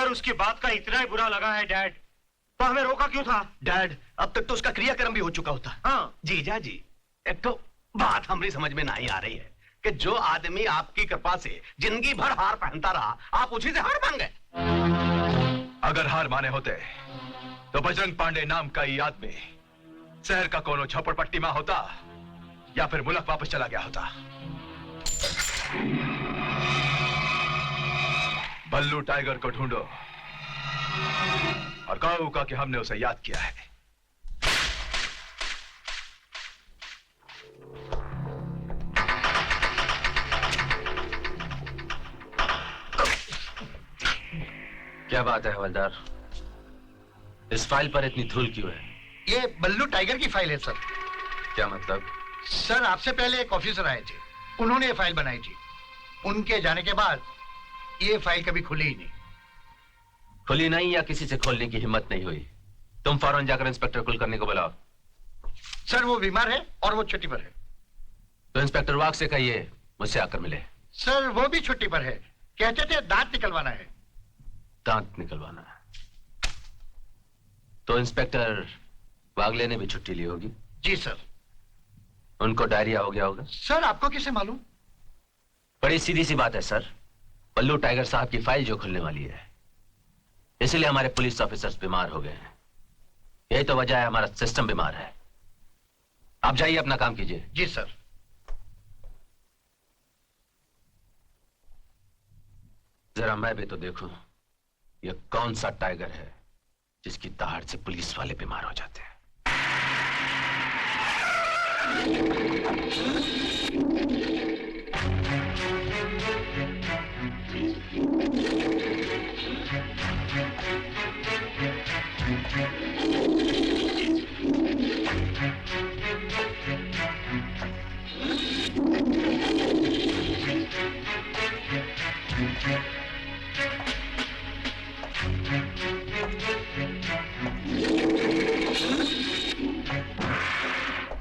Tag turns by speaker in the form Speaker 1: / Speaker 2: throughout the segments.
Speaker 1: अगर उसकी बात का इतना ही बुरा लगा है डैड, तो हमें रोका क्यों था?
Speaker 2: डैड, अब तक तो उसका क्रियाक्रम भी हो चुका होता।
Speaker 1: हाँ
Speaker 2: जीजा जी, एक तो बात हमारी समझ में नहीं आ रही है कि जो आदमी आपकी कृपा से जिंदगी भर हार पहनता रहा, आप उसी से हार मान गए।
Speaker 3: अगर हार माने होते तो बजरंग पांडे नाम का ये आदमी शहर का कोनो झोपड़पट्टी में होता या फिर मुल्क वापस चला गया होता। बल्लू टाइगर को ढूंढो और कहो कि हमने उसे याद किया है।
Speaker 4: क्या बात है हवलदार, इस फाइल पर इतनी धूल क्यों है?
Speaker 5: ये बल्लू टाइगर की फाइल है सर।
Speaker 4: क्या मतलब?
Speaker 5: सर, आपसे पहले एक ऑफिसर आए थे, उन्होंने ये फाइल बनाई थी। उनके जाने के बाद ये फाइल कभी खुली ही नहीं।
Speaker 4: खुली नहीं या किसी से खोलने की हिम्मत नहीं हुई? तुम फौरन जाकर इंस्पेक्टर कुलकर्णी को बुलाओ।
Speaker 5: सर, वो बीमार है और वो छुट्टी पर है।
Speaker 4: तो इंस्पेक्टर वाघ से कहिए मुझसे आकर मिले।
Speaker 5: सर, वो भी छुट्टी पर है, कहते थे दांत निकलवाना है।
Speaker 4: दांत निकलवाना है? तो इंस्पेक्टर वागले ने भी छुट्टी ली होगी।
Speaker 5: जी सर।
Speaker 4: उनको डायरिया हो गया होगा।
Speaker 5: सर, आपको कैसे मालूम?
Speaker 4: बड़ी सीधी सी बात है सर, बल्लू टाइगर साहब की फाइल जो खुलने वाली है, इसलिए हमारे पुलिस ऑफिसर्स बीमार हो गए हैं। यही तो वजह है, हमारा सिस्टम बीमार है। आप जाइए, अपना काम कीजिए।
Speaker 5: जी सर।
Speaker 4: जरा मैं भी तो देखूं ये कौन सा टाइगर है जिसकी दहाड़ से पुलिस वाले बीमार हो जाते हैं।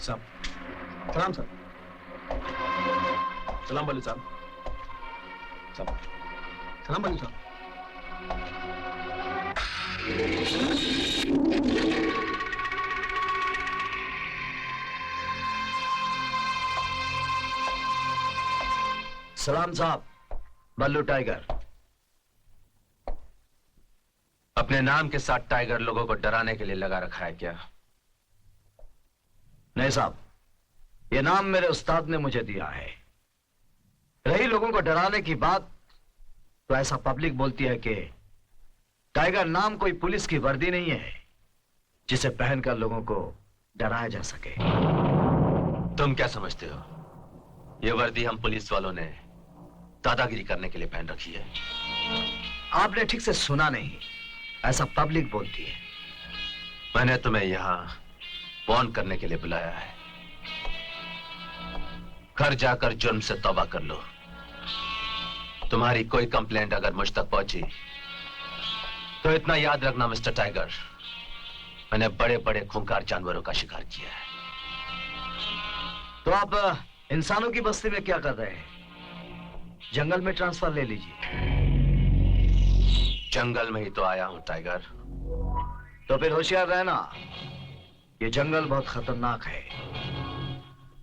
Speaker 6: साहब, सलाम सर। सलाम बल्लू साहब। सलाम बल्लू साहब।
Speaker 4: सलाम साहब। बल्लू टाइगर। अपने नाम के साथ टाइगर लोगों को डराने के लिए लगा रखा है क्या?
Speaker 7: नहीं साहब, ये नाम मेरे उस्ताद ने मुझे दिया है। रही लोगों को डराने की बात, तो ऐसा पब्लिक बोलती है कि टाइगर नाम कोई पुलिस की वर्दी नहीं है जिसे पहनकर लोगों को डराया जा सके।
Speaker 4: तुम क्या समझते हो, ये वर्दी हम पुलिस वालों ने दादागिरी करने के लिए पहन रखी है?
Speaker 7: आपने ठीक से सुना नहीं, ऐसा पब्लिक बोलती है।
Speaker 4: मैंने तुम्हें यहां वार्न करने के लिए बुलाया है। घर जाकर जुर्म से तौबा कर लो। तुम्हारी कोई कंप्लेंट अगर मुझ तक पहुंची तो इतना याद रखना मिस्टर टाइगर, मैंने बड़े बड़े खूंखार जानवरों का शिकार किया है।
Speaker 7: तो आप इंसानों की बस्ती में क्या कर रहे हैं? जंगल में ट्रांसफर ले लीजिए।
Speaker 4: जंगल में ही तो आया हूं टाइगर।
Speaker 7: तो फिर होशियार रहना, ये जंगल बहुत खतरनाक है।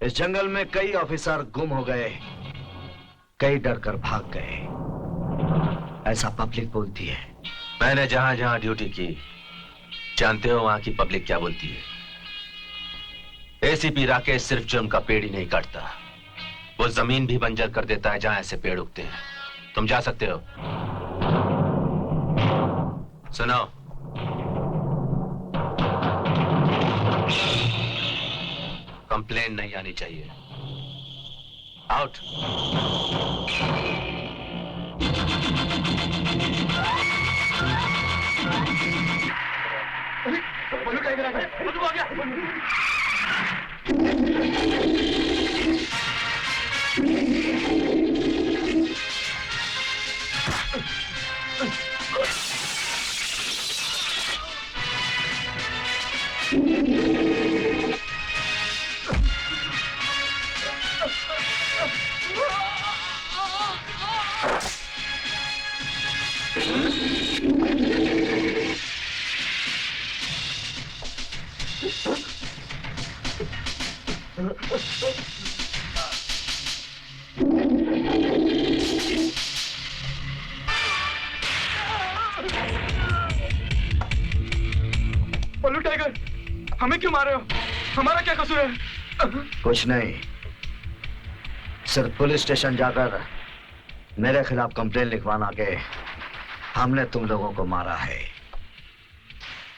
Speaker 7: इस जंगल में कई ऑफिसर गुम हो गए, कई डरकर भाग गए, ऐसा पब्लिक बोलती है।
Speaker 4: मैंने जहां जहां ड्यूटी की, जानते हो वहां की पब्लिक क्या बोलती है? एसीपी राकेश सिर्फ जुर्म का पेड़ ही नहीं काटता, वो जमीन भी बंजर कर देता है जहां ऐसे पेड़ उगते हैं। तुम जा सकते हो। सुनो, कंप्लेंट नहीं आनी चाहिए। आउट।
Speaker 5: बल्लू टाइगर आ गया। बल्लू आ गया।
Speaker 6: पल्लू टाइगर, हमें क्यों मार रहे हो? हमारा क्या कसूर है?
Speaker 7: कुछ नहीं, सिर्फ पुलिस स्टेशन जाकर मेरे खिलाफ कंप्लेन लिखवाना के हमने तुम लोगों को मारा है।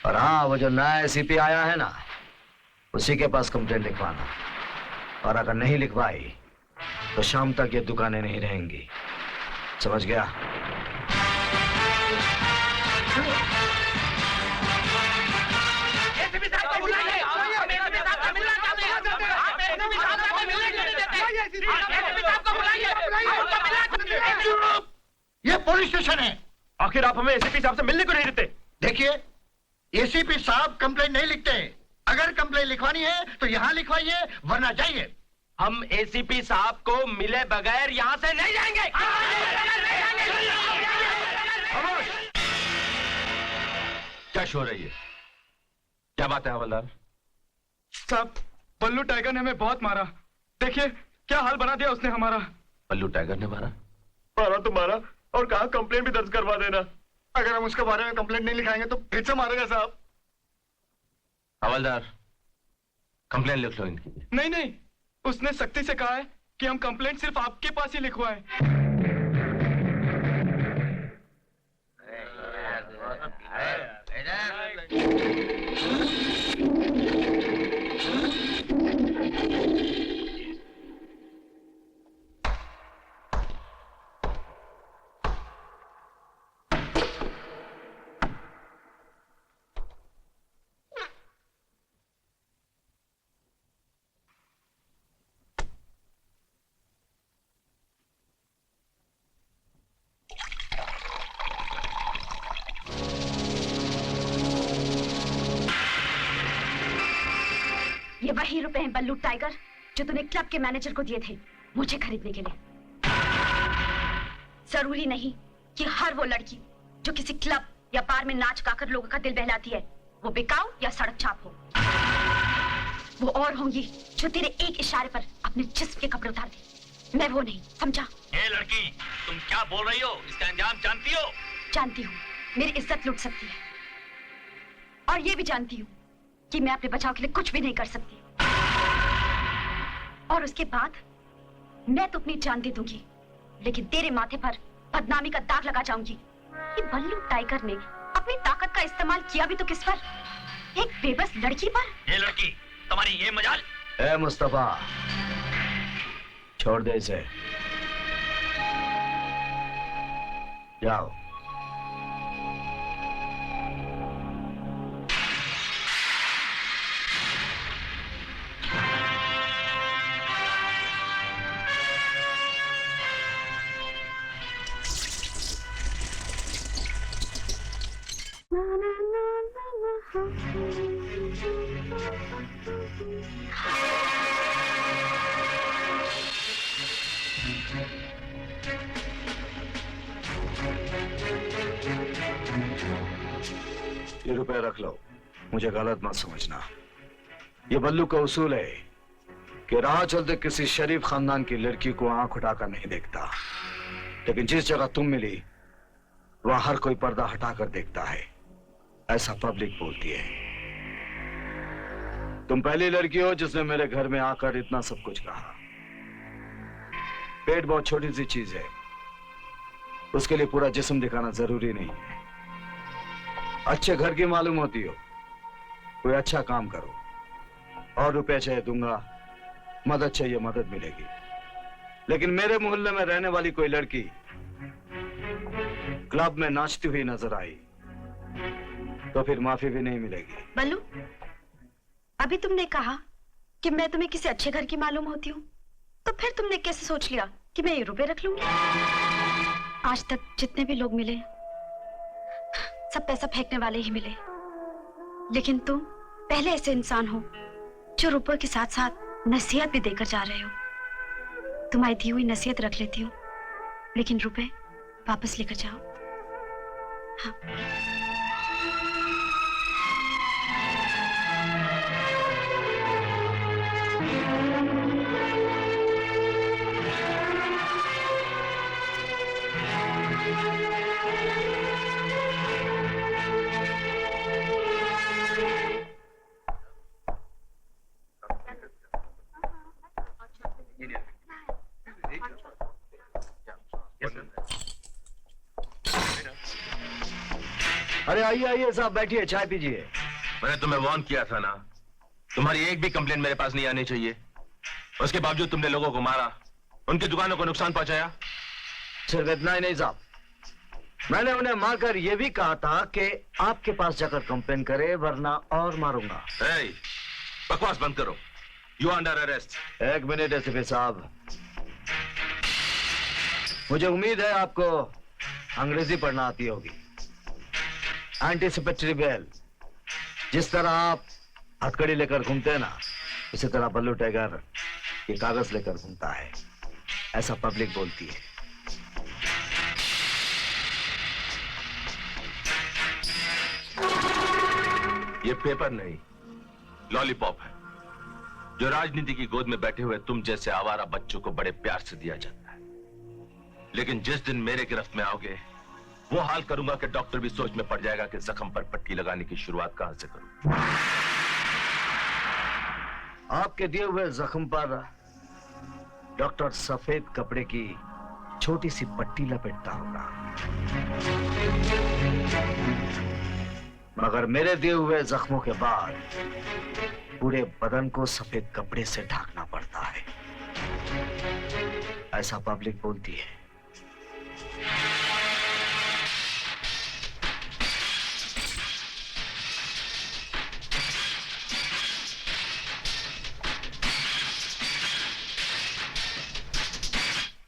Speaker 7: और हाँ, वो जो नया एसीपी आया है ना, उसी के पास कंप्लेन लिखवाना। और अगर नहीं लिखवाई तो शाम तक ये दुकानें नहीं रहेंगी, समझ गया?
Speaker 5: ये पुलिस स्टेशन है।
Speaker 1: आखिर आप हमें एसीपी साहब से मिलने को नहीं देते?
Speaker 5: देखिए, एसीपी साहब कंप्लेन नहीं लिखते। अगर कंप्लेन लिखवानी है तो यहाँ लिखवाइए, वरना जाइए।
Speaker 1: हम एसीपी साहब को मिले बगैर यहाँ से नहीं जाएंगे।
Speaker 4: क्या शो रही है? क्या बात है हवलदार?
Speaker 6: साहब, पल्लू टाइगर ने हमें बहुत मारा। देखिए क्या हाल बना दिया उसने हमारा।
Speaker 4: पल्लू टाइगर ने मारा?
Speaker 1: मारा तो मारा, और कहा कंप्लेन भी दर्ज करवा देना।
Speaker 6: अगर हम उसके बारे में कंप्लेंट नहीं लिखाएंगे तो फिर से मारेगा साहब।
Speaker 4: हवलदार, कंप्लेन लिख लो इनकी।
Speaker 6: नहीं नहीं, उसने सख्ती से कहा है कि हम कंप्लेंट सिर्फ आपके पास ही लिखवाएं।
Speaker 8: ये वही रुपए हैं बल्लू टाइगर जो तूने क्लब के मैनेजर को दिए थे मुझे खरीदने के लिए। जरूरी नहीं कि हर वो लड़की जो किसी क्लब या बार में नाच गाकर लोगों का दिल बहलाती है वो बिकाऊ या सड़क छाप हो। वो और होंगी जो तेरे एक इशारे पर अपने जिस्म के कपड़े उतार दे। मैं वो नहीं, समझा?
Speaker 2: ए लड़की, तुम क्या बोल रही हो? इसका अंजाम जानती हो?
Speaker 8: जानती हूँ मेरी इज्जत लूट सकती है, और ये भी जानती हूँ कि मैं अपने बचाव के लिए कुछ भी नहीं कर सकती। और उसके बाद मैं तो अपनी जान दे दूंगी, लेकिन तेरे माथे पर बदनामी का दाग लगा जाऊंगी। ये बल्लू टाइगर ने अपनी ताकत का इस्तेमाल किया भी तो किस पर? एक बेबस लड़की पर।
Speaker 2: ये लड़की, तुम्हारी ये मजाल।
Speaker 7: ए मुस्तफा, छोड़ दे इसे, जाओ। ये रुपए रख लो, मुझे गलत मत समझना। ये बल्लू का उसूल है कि राह चलते किसी शरीफ खानदान की लड़की को आंख उठाकर नहीं देखता, लेकिन जिस जगह तुम मिली वहां हर कोई पर्दा हटाकर देखता है, ऐसा पब्लिक बोलती है। तुम पहली लड़की हो जिसने मेरे घर में आकर इतना सब कुछ कहा। पेट बहुत छोटी सी चीज है, उसके लिए पूरा जिस्म दिखाना जरूरी नहीं है। अच्छे घर की मालूम होती हो, कोई अच्छा काम करो, और रुपए चाहिए दूंगा, मदद चाहिए मदद मिलेगी। लेकिन मेरे मोहल्ले में रहने वाली कोई लड़की क्लब में नाचती हुई नजर आई तो फिर माफी भी नहीं मिलेगी।
Speaker 8: बल्लू, अभी तुमने कहा कि मैं तुम्हें किसी अच्छे घर की मालूम होती हूँ, तो फिर तुमने कैसे सोच लिया कि मैं ये रुपए रख लूंगी? आज तक जितने भी लोग मिले सब पैसा फेंकने वाले ही मिले, लेकिन तुम पहले ऐसे इंसान हो जो रुपए के साथ साथ नसीहत भी देकर जा रहे हो। तुम्हारी दी हुई नसीहत रख लेती हूँ, लेकिन रुपए वापस लेकर जाओ। हाँ।
Speaker 7: अरे आइए आइए साहब, बैठिए, चाय पीजिए।
Speaker 3: मैंने तुम्हें वार्न किया था ना, तुम्हारी एक भी कंप्लेंट मेरे पास नहीं आनी चाहिए। उसके बावजूद तुमने लोगों को मारा, उनकी दुकानों को नुकसान पहुंचाया।
Speaker 7: सिर्फ इतना ही नहीं साहब, मैंने उन्हें मारकर यह भी कहा था कि आपके पास जाकर कंप्लेन करे, वरना और मारूंगा।
Speaker 3: ए, बकवास बंद करो। You under arrest.
Speaker 7: एक मिनट एसपी साहब, मुझे उम्मीद है आपको अंग्रेजी पढ़ना आती होगी। एंटीसिपेटरी बेल, जिस तरह आप हथकड़ी लेकर घूमते हैं ना, उसी तरह बल्लू टाइगर ये कागज लेकर घूमता है, ऐसा पब्लिक बोलती है।
Speaker 3: ये पेपर नहीं, लॉलीपॉप है, जो राजनीति की गोद में बैठे हुए तुम जैसे आवारा बच्चों को बड़े प्यार से दिया जाता है। लेकिन जिस दिन मेरे गिरफ्त में आओगे, वो हाल करूंगा कि डॉक्टर भी सोच में पड़ जाएगा कि जख्म पर पट्टी लगाने की शुरुआत कहां से करूं।
Speaker 7: आपके दिए हुए जख्म पर डॉक्टर सफेद कपड़े की छोटी सी पट्टी लपेटता होगा, मगर मेरे दिए हुए जख्मों के बाद पूरे बदन को सफेद कपड़े से ढकना पड़ता है, ऐसा पब्लिक बोलती है।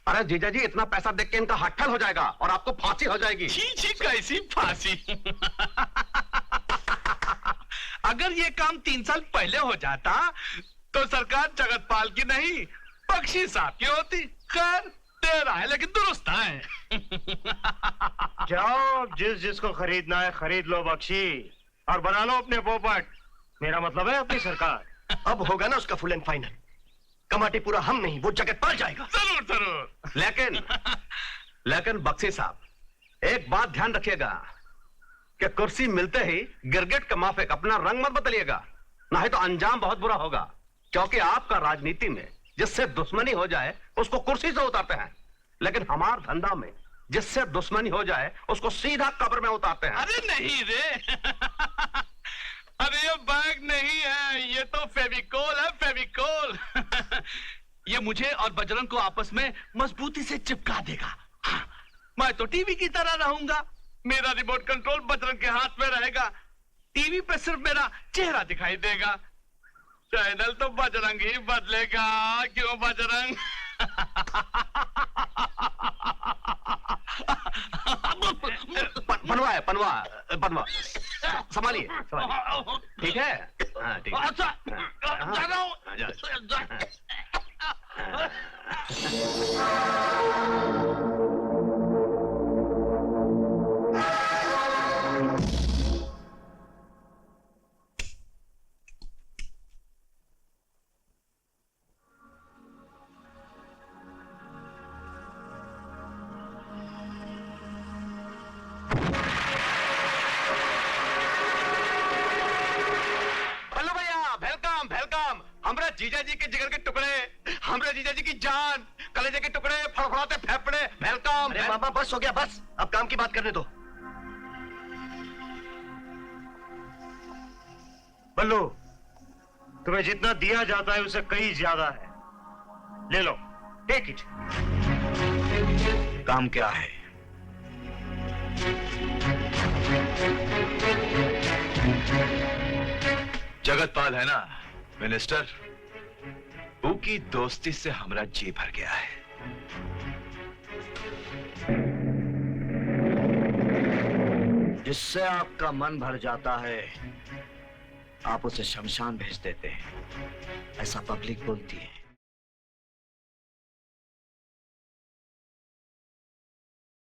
Speaker 2: अरे जीजा जी, इतना पैसा देख के इनका हट्ठल हो जाएगा और आपको फांसी हो जाएगी।
Speaker 9: छी कैसी फांसी। अगर ये काम 3 साल पहले हो जाता तो सरकार जगतपाल की नहीं, बख्शी साहब की होती। खैर तेरा है लेकिन दुरुस्त है।
Speaker 1: जाओ, जिस जिसको खरीदना है खरीद लो बख्शी, और बना लो अपने पोपट। मेरा मतलब है अपनी सरकार।
Speaker 2: अब होगा ना उसका फुल एंड फाइनल। कमाटी पूरा हम नहीं, वो जगतपाल जाएगा।
Speaker 9: जरूर जरूर।
Speaker 2: लेकिन बख्शी साहब, एक बात ध्यान रखिएगा कि कुर्सी मिलते ही गिरगिट का माफिक अपना रंग मत बदलिएगा, नहीं तो अंजाम बहुत बुरा होगा। क्योंकि आपका राजनीति में जिससे दुश्मनी हो जाए उसको कुर्सी से उतारते हैं, लेकिन हमार धंधा में जिससे दुश्मनी हो जाए उसको सीधा कब्र में उतारते हैं।
Speaker 9: अरे नहीं रे। अरे ये बैग नहीं है, ये तो फेविकोल है, फेविकोल। ये मुझे और बजरंग को आपस में मजबूती से चिपका देगा। हाँ, मैं तो टीवी की तरह रहूंगा। मेरा रिमोट कंट्रोल बजरंग के हाथ में रहेगा। टीवी पे सिर्फ मेरा चेहरा दिखाई देगा, चैनल तो बजरंग ही बदलेगा। क्यों बजरंग?
Speaker 2: पनवा संभालिए, ठीक है? हाँ, ठीक है।
Speaker 9: अच्छा, जा रहा हूं।
Speaker 2: हमरे जीजा जी के जिगर के टुकड़े, हमरे जीजा जी की जान, कलेजे के टुकड़े, फड़फड़ाते फेफड़े, वेलकम। अरे मामा बस हो गया, बस अब काम की बात करने दो।
Speaker 1: बल्लू, तुम्हें जितना दिया जाता है उससे कहीं ज्यादा है, ले लो, टेक इट।
Speaker 7: काम क्या है?
Speaker 3: जगतपाल है ना मिनिस्टर, वो की दोस्ती से हमारा जी भर गया है।
Speaker 7: जिससे आपका मन भर जाता है आप उसे शमशान भेज देते हैं, ऐसा पब्लिक बोलती है।